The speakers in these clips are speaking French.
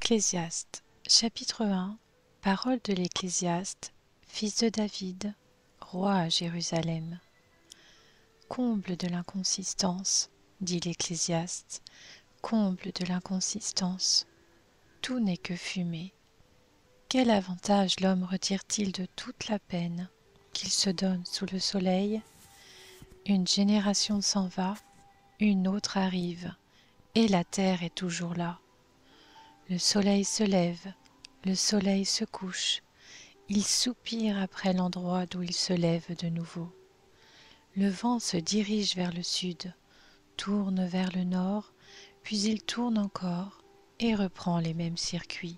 Ecclésiaste, chapitre 1. Parole de l'Ecclésiaste, fils de David, roi à Jérusalem. Comble de l'inconsistance, dit l'Ecclésiaste, comble de l'inconsistance. Tout n'est que fumée. Quel avantage l'homme retire-t-il de toute la peine qu'il se donne sous le soleil? Une génération s'en va, une autre arrive, et la terre est toujours là. Le soleil se lève, le soleil se couche, il soupire après l'endroit d'où il se lève de nouveau. Le vent se dirige vers le sud, tourne vers le nord, puis il tourne encore et reprend les mêmes circuits.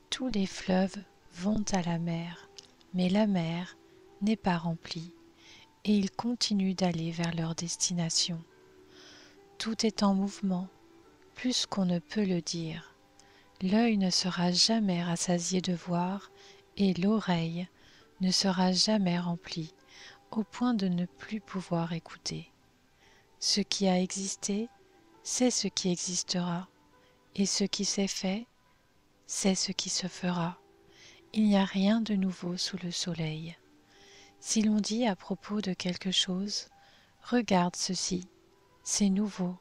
Tous les fleuves vont à la mer, mais la mer n'est pas remplie, et ils continuent d'aller vers leur destination. Tout est en mouvement, plus qu'on ne peut le dire. L'œil ne sera jamais rassasié de voir, et l'oreille ne sera jamais remplie, au point de ne plus pouvoir écouter. Ce qui a existé, c'est ce qui existera, et ce qui s'est fait, c'est ce qui se fera. Il n'y a rien de nouveau sous le soleil. Si l'on dit à propos de quelque chose, « Regarde ceci, c'est nouveau »,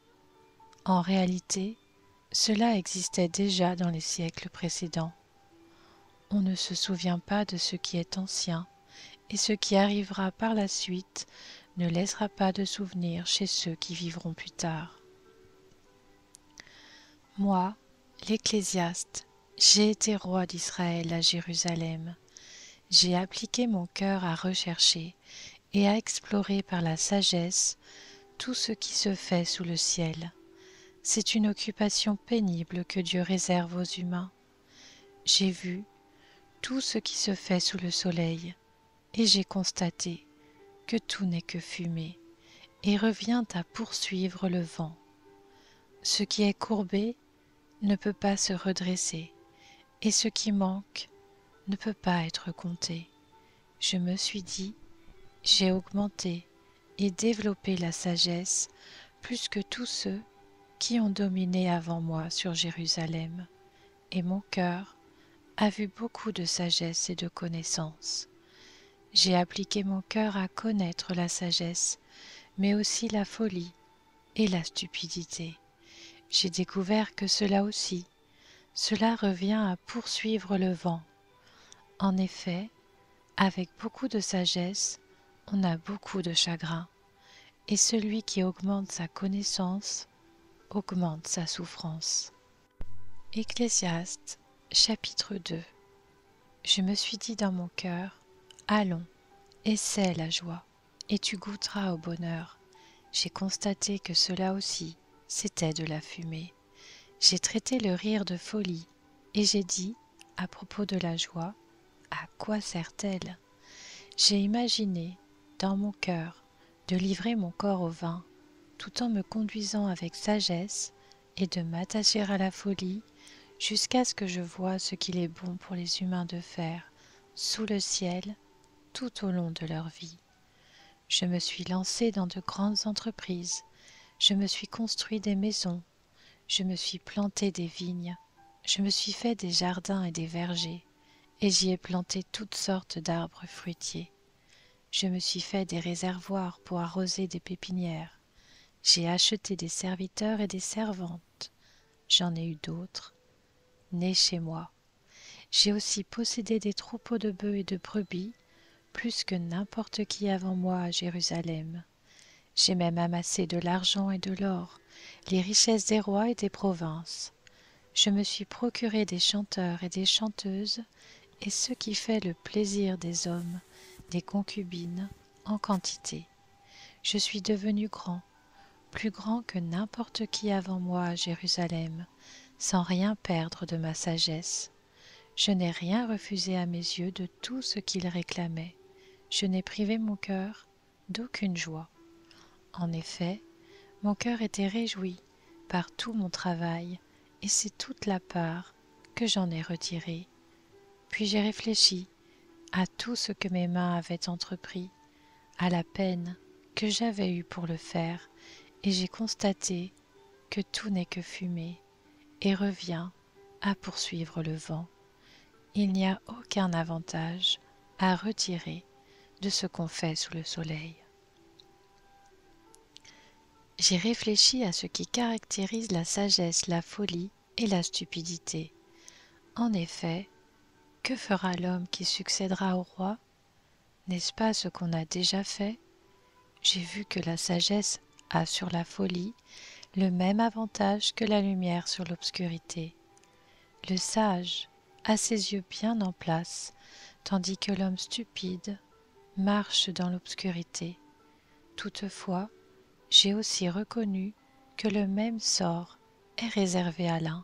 en réalité, cela existait déjà dans les siècles précédents. On ne se souvient pas de ce qui est ancien, et ce qui arrivera par la suite ne laissera pas de souvenir chez ceux qui vivront plus tard. Moi, l'Ecclésiaste, j'ai été roi d'Israël à Jérusalem. J'ai appliqué mon cœur à rechercher et à explorer par la sagesse tout ce qui se fait sous le ciel. C'est une occupation pénible que Dieu réserve aux humains. J'ai vu tout ce qui se fait sous le soleil, et j'ai constaté que tout n'est que fumée, et revient à poursuivre le vent. Ce qui est courbé ne peut pas se redresser, et ce qui manque ne peut pas être compté. Je me suis dit, j'ai augmenté et développé la sagesse plus que tous ceux qui ont dominé avant moi sur Jérusalem, et mon cœur a vu beaucoup de sagesse et de connaissance. J'ai appliqué mon cœur à connaître la sagesse, mais aussi la folie et la stupidité. J'ai découvert que cela aussi, cela revient à poursuivre le vent. En effet, avec beaucoup de sagesse, on a beaucoup de chagrin, et celui qui augmente sa connaissance augmente sa souffrance. Ecclésiaste, chapitre 2. Je me suis dit dans mon cœur, allons, essaie la joie, et tu goûteras au bonheur. J'ai constaté que cela aussi, c'était de la fumée. J'ai traité le rire de folie, et j'ai dit, à propos de la joie, à quoi sert-elle? J'ai imaginé, dans mon cœur, de livrer mon corps au vin, tout en me conduisant avec sagesse, et de m'attacher à la folie, jusqu'à ce que je voie ce qu'il est bon pour les humains de faire, sous le ciel, tout au long de leur vie. Je me suis lancé dans de grandes entreprises, je me suis construit des maisons, je me suis planté des vignes, je me suis fait des jardins et des vergers, et j'y ai planté toutes sortes d'arbres fruitiers. Je me suis fait des réservoirs pour arroser des pépinières, j'ai acheté des serviteurs et des servantes, j'en ai eu d'autres, nés chez moi. J'ai aussi possédé des troupeaux de bœufs et de brebis, plus que n'importe qui avant moi à Jérusalem. J'ai même amassé de l'argent et de l'or, les richesses des rois et des provinces. Je me suis procuré des chanteurs et des chanteuses, et ce qui fait le plaisir des hommes, des concubines, en quantité. Je suis devenu grand, plus grand que n'importe qui avant moi à Jérusalem, sans rien perdre de ma sagesse. Je n'ai rien refusé à mes yeux de tout ce qu'ils réclamaient. Je n'ai privé mon cœur d'aucune joie. En effet, mon cœur était réjoui par tout mon travail, et c'est toute la part que j'en ai retirée. Puis j'ai réfléchi à tout ce que mes mains avaient entrepris, à la peine que j'avais eue pour le faire, et j'ai constaté que tout n'est que fumée, et revient à poursuivre le vent. Il n'y a aucun avantage à retirer de ce qu'on fait sous le soleil. J'ai réfléchi à ce qui caractérise la sagesse, la folie et la stupidité. En effet, que fera l'homme qui succédera au roi? N'est-ce pas ce qu'on a déjà fait? J'ai vu que la sagesse a sur la folie le même avantage que la lumière sur l'obscurité. Le sage a ses yeux bien en place, tandis que l'homme stupide marche dans l'obscurité. Toutefois, j'ai aussi reconnu que le même sort est réservé à l'un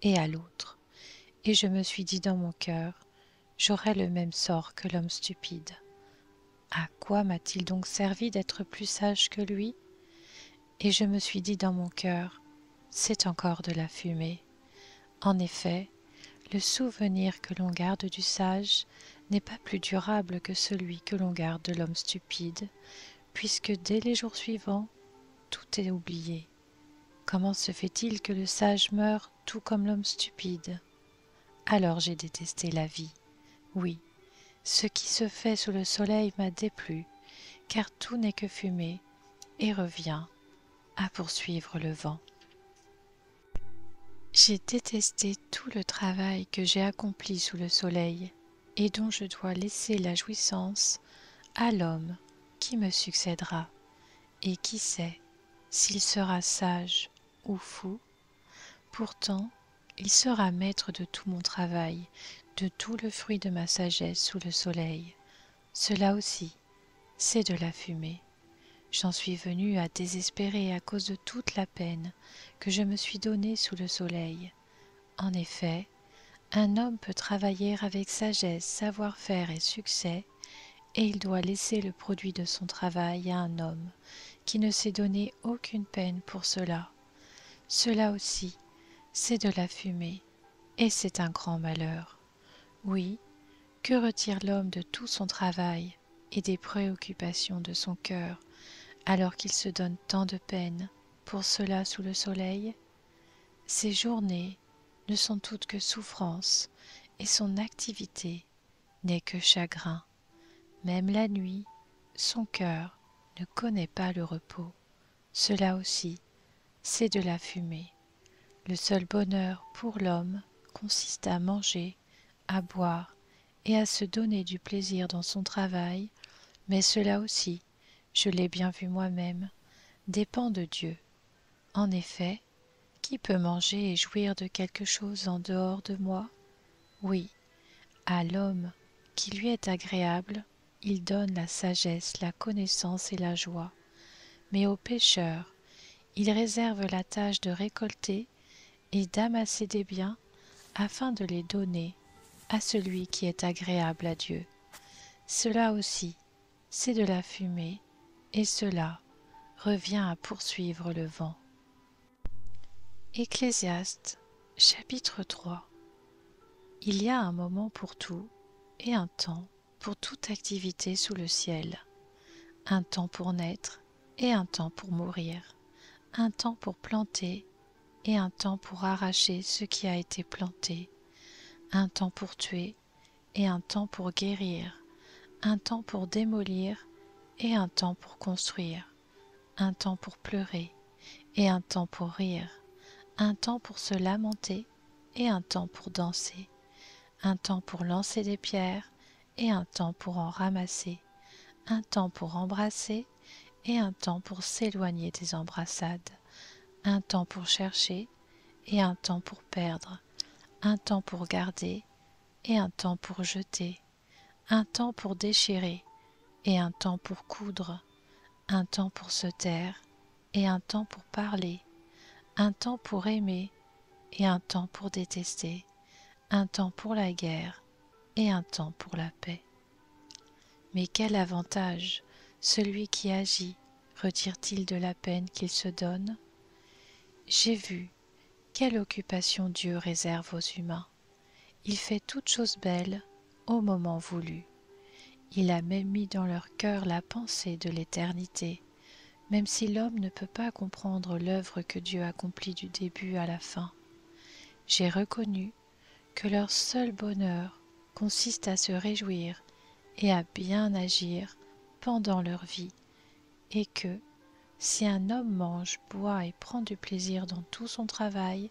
et à l'autre, et je me suis dit dans mon cœur, j'aurai le même sort que l'homme stupide. À quoi m'a-t-il donc servi d'être plus sage que lui? Et je me suis dit dans mon cœur, c'est encore de la fumée. En effet, le souvenir que l'on garde du sage n'est pas plus durable que celui que l'on garde de l'homme stupide, puisque dès les jours suivants, tout est oublié. Comment se fait-il que le sage meure tout comme l'homme stupide? Alors j'ai détesté la vie. Oui, ce qui se fait sous le soleil m'a déplu, car tout n'est que fumée et revient à poursuivre le vent. J'ai détesté tout le travail que j'ai accompli sous le soleil et dont je dois laisser la jouissance à l'homme qui me succédera, et qui sait s'il sera sage ou fou. Pourtant, il sera maître de tout mon travail, de tout le fruit de ma sagesse sous le soleil. Cela aussi, c'est de la fumée. J'en suis venue à désespérer à cause de toute la peine que je me suis donnée sous le soleil. En effet, un homme peut travailler avec sagesse, savoir-faire et succès, et il doit laisser le produit de son travail à un homme qui ne s'est donné aucune peine pour cela. Cela aussi, c'est de la fumée, et c'est un grand malheur. Oui, que retire l'homme de tout son travail et des préoccupations de son cœur, alors qu'il se donne tant de peine pour cela sous le soleil? Ses journées ne sont toutes que souffrance, et son activité n'est que chagrin. Même la nuit, son cœur ne connaît pas le repos. Cela aussi, c'est de la fumée. Le seul bonheur pour l'homme consiste à manger, à boire et à se donner du plaisir dans son travail, mais cela aussi, je l'ai bien vu moi-même, dépend de Dieu. En effet, qui peut manger et jouir de quelque chose en dehors de moi? Oui, à l'homme qui lui est agréable, il donne la sagesse, la connaissance et la joie. Mais aux pécheurs, il réserve la tâche de récolter et d'amasser des biens afin de les donner à celui qui est agréable à Dieu. Cela aussi, c'est de la fumée, et cela revient à poursuivre le vent. Ecclésiaste, chapitre 3. Il y a un moment pour tout et un temps pour toute activité sous le ciel, un temps pour naître et un temps pour mourir, un temps pour planter et un temps pour arracher ce qui a été planté, un temps pour tuer et un temps pour guérir, un temps pour démolir et un temps pour construire, un temps pour pleurer et un temps pour rire, un temps pour se lamenter et un temps pour danser, un temps pour lancer des pierres et un temps pour en ramasser, un temps pour embrasser et un temps pour s'éloigner des embrassades, un temps pour chercher et un temps pour perdre, un temps pour garder et un temps pour jeter, un temps pour déchirer et un temps pour coudre, un temps pour se taire et un temps pour parler, un temps pour aimer et un temps pour détester, un temps pour la guerre et un temps pour la paix. Mais quel avantage celui qui agit retire-t-il de la peine qu'il se donne? J'ai vu quelle occupation Dieu réserve aux humains. Il fait toutes choses belles au moment voulu. Il a même mis dans leur cœur la pensée de l'éternité, même si l'homme ne peut pas comprendre l'œuvre que Dieu accomplit du début à la fin. J'ai reconnu que leur seul bonheur consiste à se réjouir et à bien agir pendant leur vie, et que, si un homme mange, boit et prend du plaisir dans tout son travail,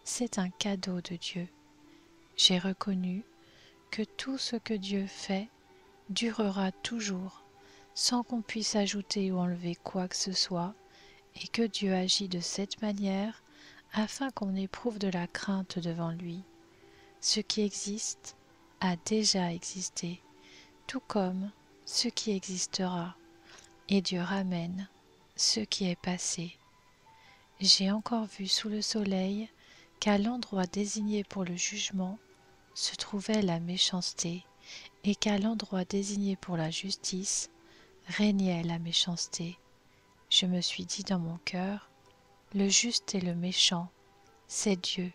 c'est un cadeau de Dieu. J'ai reconnu que tout ce que Dieu fait durera toujours, sans qu'on puisse ajouter ou enlever quoi que ce soit, et que Dieu agit de cette manière afin qu'on éprouve de la crainte devant lui. Ce qui existe a déjà existé, tout comme ce qui existera, et Dieu ramène ce qui est passé. J'ai encore vu sous le soleil qu'à l'endroit désigné pour le jugement se trouvait la méchanceté, et qu'à l'endroit désigné pour la justice régnait la méchanceté. Je me suis dit dans mon cœur, le juste et le méchant, c'est Dieu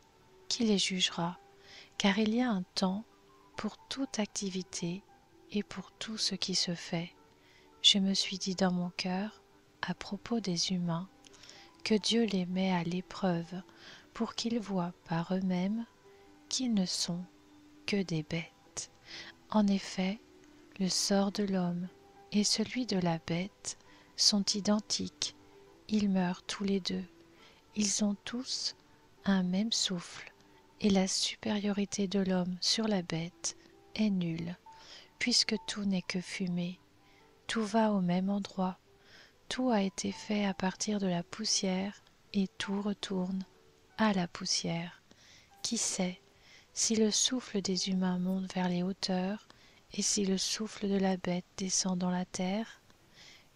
qui les jugera, car il y a un temps pour toute activité et pour tout ce qui se fait. Je me suis dit dans mon cœur, à propos des humains, que Dieu les met à l'épreuve pour qu'ils voient par eux-mêmes qu'ils ne sont que des bêtes. En effet, le sort de l'homme et celui de la bête sont identiques, ils meurent tous les deux, ils ont tous un même souffle, et la supériorité de l'homme sur la bête est nulle, puisque tout n'est que fumée, tout va au même endroit, tout a été fait à partir de la poussière, et tout retourne à la poussière. Qui sait si le souffle des humains monte vers les hauteurs, et si le souffle de la bête descend dans la terre?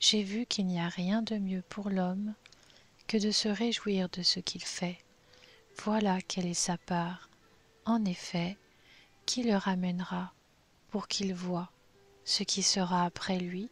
J'ai vu qu'il n'y a rien de mieux pour l'homme que de se réjouir de ce qu'il fait. Voilà quelle est sa part, en effet, qui le ramènera pour qu'il voie ce qui sera après lui,